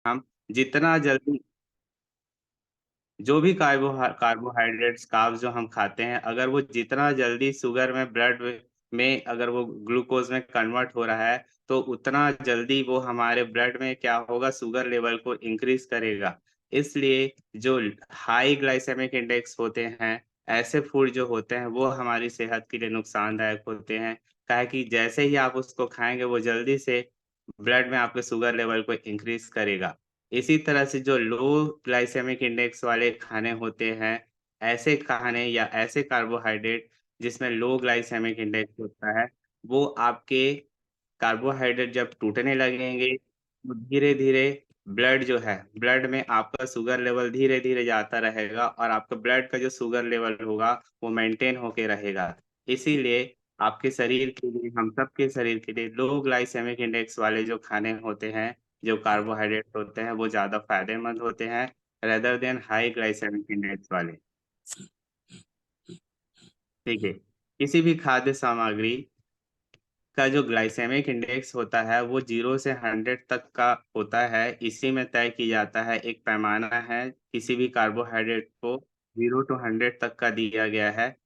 हम जितना जल्दी जो भी कार्बोहाइड्रेट्स कार्ब्स जो हम खाते हैं, अगर वो जितना जल्दी शुगर में में अगर वो ग्लूकोज में कन्वर्ट हो रहा है, तो उतना जल्दी वो हमारे ब्लड में क्या होगा, शुगर लेवल को इंक्रीज करेगा। इसलिए जो हाई ग्लाइसेमिक इंडेक्स होते हैं, ऐसे फूड जो होते हैं वो हमारी सेहत के लिए नुकसानदायक होते हैं। काहे कि जैसे ही आप उसको खाएँगे वो जल्दी से ब्लड में आपके शुगर लेवल को इंक्रीज करेगा। इसी तरह से जो लो ग्लाइसेमिक इंडेक्स वाले खाने होते हैं, ऐसे खाने या ऐसे कार्बोहाइड्रेट जिसमें लो ग्लाइसेमिक इंडेक्स होता है, वो आपके कार्बोहाइड्रेट जब टूटने लगेंगे, तो धीरे-धीरे ब्लड में आपका शुगर लेवल धीरे-धीरे जाता रहेगा और आपका ब्लड का जो शुगर लेवल होगा, वो मेंटेन होके रहेगा। इसीलिए आपके शरीर के लिए, हम सबके शरीर के लिए लो ग्लाइसेमिक इंडेक्स वाले जो खाने होते हैं, जो कार्बोहाइड्रेट होते हैं, वो ज़्यादा फ़ायदेमंद होते हैं, rather than high glycemic index वाले। ठीक है? किसी भी खाद्य सामग्री का जो ग्लाइसेमिक इंडेक्स होता है, वो 0 से 100 तक का होता है। इसी में तय की जाता है, एक पैमाना है, किसी भी कार्बोहाइड्रेट को 0 टू 100 तक का दिया गया है।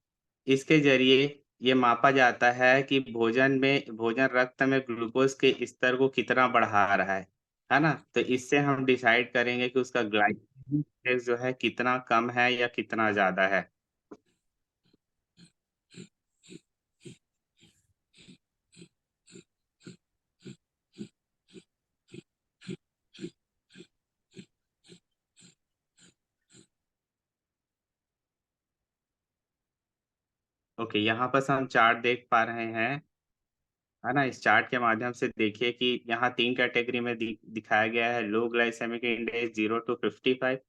इसके ज़रिए ये मापा जाता है कि भोजन रक्त में ग्लूकोज़ के स्तर को कितना बढ़ा रहा है ना? तो इससे हम डिसाइड करेंगे कि उसका ग्लाइसेमिक इंडेक्स जो है कितना कम है या कितना ज़्यादा है। ओके, यहाँ बस हम चार्ट देख पा रहे हैं, है ना? इस चार्ट के माध्यम से देखिए कि यहाँ 3 कैटेगरी में दिखाया गया है, low glycemic index 0 to 55,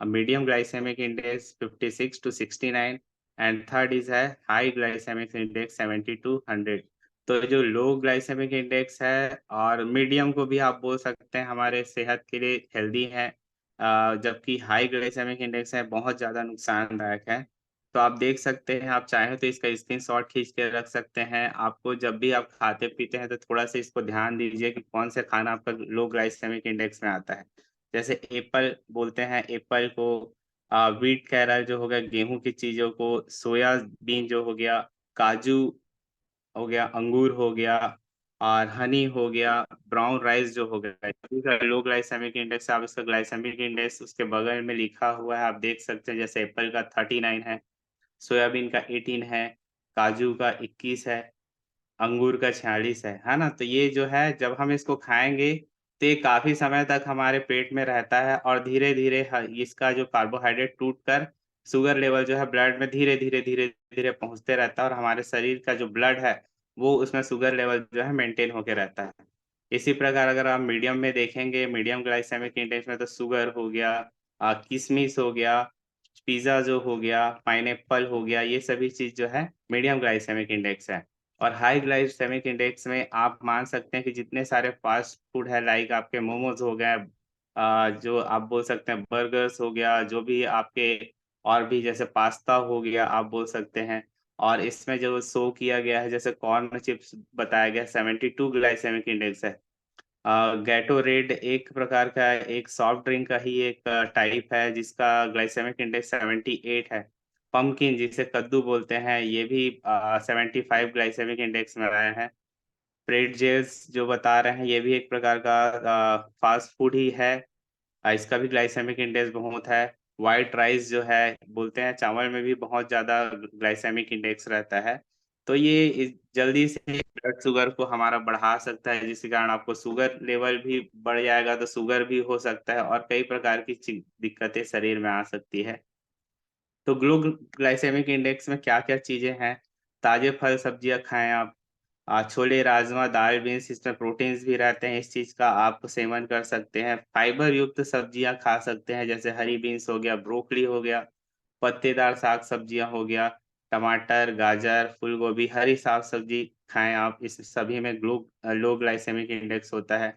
a medium glycemic index 56 to 69 and third is है high glycemic index 70 to 100। तो जो लो ग्लाइसेमिक इंडेक्स है और मीडियम को भी आप बोल सकते हैं हमारे सेहत के लिए हेल्दी है, जबकि हाई ग्लाइसेमिक इंडेक्स है बहुत ज़्यादा नुकसानदायक है। तो आप देख सकते हैं, आप चाहें तो इसका स्क्रीनशॉट खींच के रख सकते हैं। आपको जब भी आप खाते-पीते हैं तो थोड़ा-सा इसको ध्यान दीजिए कि कौन से खाना आपका लो ग्लाइसेमिक इंडेक्स में आता है। जैसे एप्पल बोलते हैं, एप्पल को व्हीट कह रहा है जो हो गया, गेहूँ की चीज़ों को, सोयाबीन जो हो गया, काजू हो गया, अंगूर हो गया और हनी हो गया, ब्राउन राइस जो हो गया, सभी का लो ग्लाइसेमिक इंडेक्स, आप इसका ग्लाइसेमिक इंडेक्स उसके बगल में लिखा हुआ है, आप देख सकते हैं। जैसे एप्पल का 39 है, सोयाबीन का 18 है, काजू का 21 है, अंगूर का 46 है ना? तो ये जो है जब हम इसको खाएँगे, तो ये काफ़ी समय तक हमारे पेट में रहता है और धीरे-धीरे इसका जो कार्बोहाइड्रेट टूट कर शुगर लेवल जो है ब्लड में धीरे-धीरे, धीरे-धीरे पहुँचते रहता है और हमारे शरीर का जो ब्लड है, वो उसमें शुगर लेवल जो है मेंटेन होके रहता है। इसी प्रकार अगर आप मीडियम में देखेंगे, मीडियम ग्लाइसेमिक इंडेक्स में तो शुगर हो गया, किशमिश हो गया, पिज़्ज़ा जो हो गया, पाइनएप्पल हो गया, ये सभी चीज़ जो है मीडियम ग्लाइसेमिक इंडेक्स है। और हाई ग्लाइसेमिक इंडेक्स में आप मान सकते हैं कि जितने सारे फ़ास्ट फूड है, लाइक आपके मोमोज़ हो गए, जो आप बोल सकते हैं बर्गर्स हो गया, जो भी आपके और भी जैसे पास्ता हो गया आप बोल सकते हैं। और इसमें जो शो किया गया है, जैसे कॉर्न चिप्स बताया गया है, 72 ग्लाइसेमिक इंडेक्स है। गैटोरेड एक प्रकार का एक सॉफ्ट ड्रिंक का ही एक टाइप है जिसका ग्लाइसेमिक इंडेक्स 78 है। पम्पकिन जिसे कद्दू बोलते हैं, ये भी 75 ग्लाइसेमिक इंडेक्स में आया है। प्रेट्ज़ेल्स जो बता रहे हैं, ये भी एक प्रकार का फ़ास्ट फूड ही है। इसका भी ग्लाइसेमिक इंडेक्स बहुत है। व्हाइट राइस जो है, बोलते हैं चावल में भी बहुत ज़्यादा ग्लाइसेमिक इंडेक्स रहता है। तो ये जल्दी से ब्लड शुगर को हमारा बढ़ा सकता है, जिसके कारण आपको शुगर लेवल भी बढ़ जाएगा, तो शुगर भी हो सकता है और कई प्रकार की दिक्कतें शरीर में आ सकती है। तो ग्लाइसेमिक इंडेक्स में क्या-क्या चीज़ें हैं? ताज़े फल सब्जियाँ खाएँ आप। छोले, राजमा, दाल, बीन्स, इसमें प्रोटीन्स भी रहते हैं, इस चीज़ का आप सेवन कर सकते हैं। फाइबर युक्त सब्जियाँ खा सकते हैं, जैसे हरी बीन्स हो गया, ब्रोकली हो गया, पत्तेदार साग-सब्जियाँ हो गया, टमाटर, गाजर, फूलगोभी, हरी साग-सब्जी खाएँ आप, इस सभी में लो ग्लाइसेमिक इंडेक्स होता है।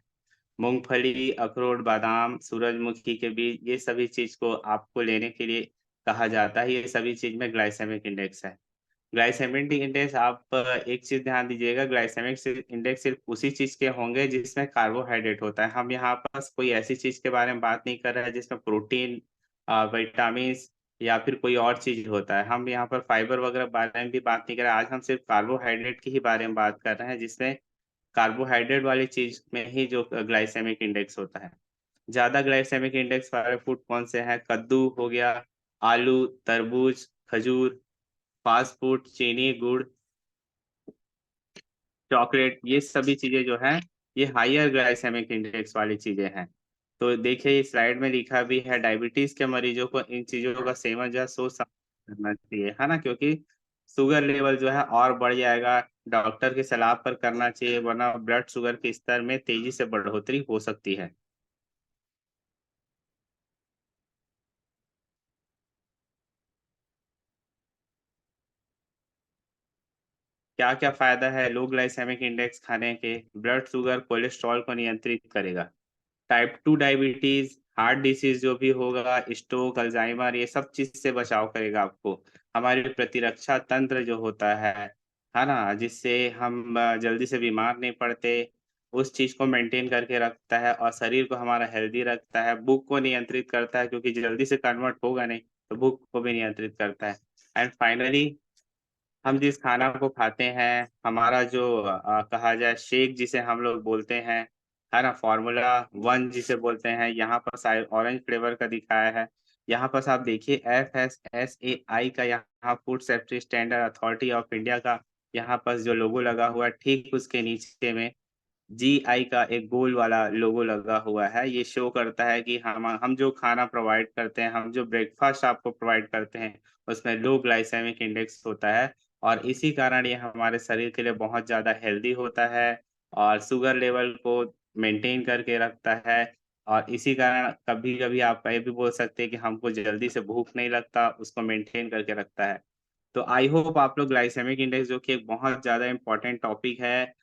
मूँगफली, अखरोट, बादाम, सूरजमुखी के बीज, ये सभी चीज़ को आपको लेने के लिए कहा जाता है, ये सभी चीज़ में ग्लाइसेमिक इंडेक्स है। ग्लाइसेमिक इंडेक्स आप एक चीज ध्यान दीजिएगा, ग्लाइसेमिक इंडेक्स सिर्फ उसी चीज के होंगे जिसमें कार्बोहाइड्रेट होता है। हम यहाँ पास कोई ऐसी चीज के बारे में बात नहीं कर रहे हैं जिसमें प्रोटीन, विटामिन या फिर कोई और चीज होता है। हम यहाँ पर फाइबर वगैरह बारे में भी बात नहीं कर रहे हैं। आज हम सिर्फ कार्बोहाइड्रेट की ही बारे में बात कर रहे हैं, जिसमें कार्बोहाइड्रेट वाली चीज में ही जो ग्लाइसेमिक इंडेक्स होता है। ज्यादा ग्लाइसेमिक इंडेक्स वाले फूड कौन से हैं? कद्दू हो गया, आलू, तरबूज, खजूर, फास्ट फूड, चीनी, गुड़, चॉकलेट, ये सभी चीजें जो हैं, ये हाइयर ग्लाइसेमिक इंडेक्स वाली चीजें हैं। तो देखिए इस स्लाइड में लिखा भी है, डायबिटीज के मरीजों को इन चीजों का सेवन जो है सोच समझ करना चाहिए, है ना, क्योंकि शुगर लेवल जो है और बढ़ जाएगा। डॉक्टर की सलाह पर करना चाहिए, वरना ब्लड शुगर के स्तर में तेजी से बढ़ोतरी हो सकती है। क्या क्या फायदा है लो ग्लाइसेमिक इंडेक्स खाने के? ब्लड शुगर, कोलेस्ट्रॉल को नियंत्रित करेगा। टाइप 2 डायबिटीज, हार्ट डिसीज जो भी होगा, स्ट्रोक, अल्जाइमर, ये सब चीज से बचाव करेगा आपको। हमारी प्रतिरक्षा तंत्र जो होता है ना, जिससे हम जल्दी से बीमार नहीं पड़ते, उस चीज को मेंटेन करके रखता है और शरीर को हमारा हेल्दी रखता है। भूख को नियंत्रित करता है, क्योंकि जल्दी से कन्वर्ट होगा नहीं, तो भूख को भी नियंत्रित करता है। एंड फाइनली, हम जिस खाना को खाते हैं, हमारा जो कहा जाए शेक जिसे हम लोग बोलते हैं, है ना, फॉर्मूला वन जिसे बोलते हैं, यहाँ पर शायद ऑरेंज फ्लेवर का दिखाया है। यहाँ पर आप देखिए FSSAI का, यहाँ food safety standard authority of India का यहाँ पर जो लोगो लगा हुआ है, ठीक उसके नीचे में GI का एक गोल वाला लोगो लगा हुआ है। ये शो करता है कि हम जो खाना प्रोवाइड करते हैं, हम जो ब्रेकफास्ट आपको प्रोवाइड करते हैं, उसमें लो ग्लाइसेमिक इंडेक्स होता है। और इसी कारण ये हमारे शरीर के लिए बहुत ज़्यादा हेल्दी होता है और शुगर लेवल को मेंटेन करके रखता है। और इसी कारण कभी-कभी आप ये भी बोल सकते हैं कि हमको जल्दी से भूख नहीं लगता, उसको मेंटेन करके रखता है। तो आई होप आप लोग ग्लाइसेमिक इंडेक्स, जो कि एक बहुत ज़्यादा इम्पोर्टेंट टॉपिक है,